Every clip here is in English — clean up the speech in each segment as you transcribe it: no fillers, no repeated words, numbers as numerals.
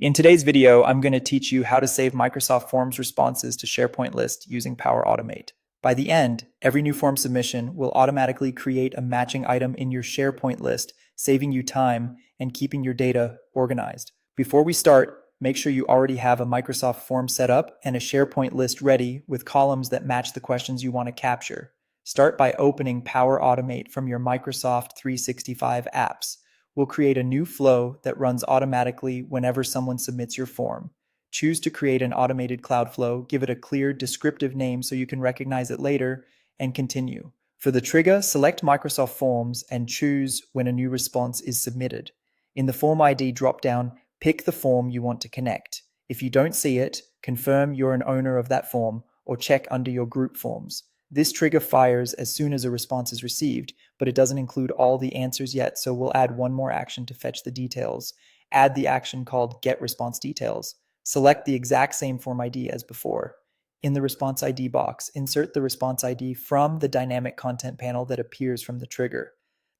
In today's video, I'm going to teach you how to save Microsoft Forms responses to SharePoint list using Power Automate. By the end, every new form submission will automatically create a matching item in your SharePoint list, saving you time and keeping your data organized. Before we start, make sure you already have a Microsoft form set up and a SharePoint list ready with columns that match the questions you want to capture. Start by opening Power Automate from your Microsoft 365 apps. We'll create a new flow that runs automatically whenever someone submits your form. Choose to create an automated cloud flow, give it a clear, descriptive name so you can recognize it later, and continue. For the trigger, select Microsoft Forms and choose when a new response is submitted. In the Form ID dropdown, pick the form you want to connect. If you don't see it, confirm you're an owner of that form or check under your group forms. This trigger fires as soon as a response is received, but it doesn't include all the answers yet, so we'll add one more action to fetch the details. Add the action called Get Response Details. Select the exact same form ID as before. In the Response ID box, insert the response ID from the dynamic content panel that appears from the trigger.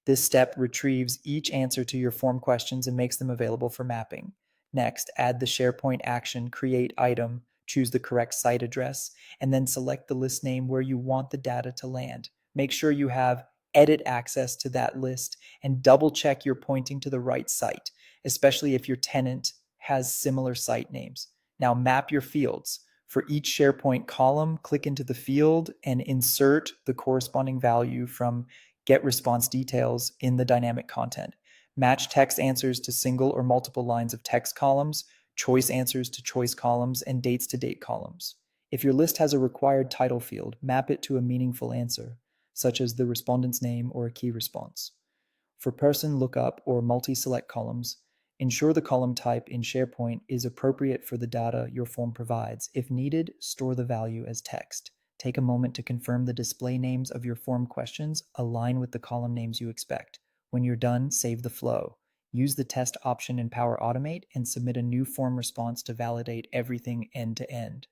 This step retrieves each answer to your form questions and makes them available for mapping. Next, add the SharePoint action Create Item, choose the correct site address, and then select the list name where you want the data to land. Make sure you have edit access to that list and double check you're pointing to the right site, especially if your tenant has similar site names. Now map your fields. For each SharePoint column, click into the field and insert the corresponding value from Get Response Details in the dynamic content. Match text answers to single or multiple lines of text columns, choice answers to choice columns, and dates to date columns. If your list has a required title field, map it to a meaningful answer, such as the respondent's name or a key response. For person lookup or multi-select columns, ensure the column type in SharePoint is appropriate for the data your form provides. If needed, store the value as text. Take a moment to confirm the display names of your form questions align with the column names you expect. When you're done, save the flow. Use the test option in Power Automate and submit a new form response to validate everything end to end.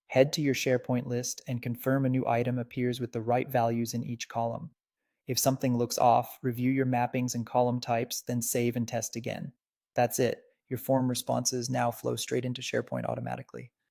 Head to your SharePoint list and confirm a new item appears with the right values in each column. If something looks off, review your mappings and column types, then save and test again. That's it. Your form responses now flow straight into SharePoint automatically.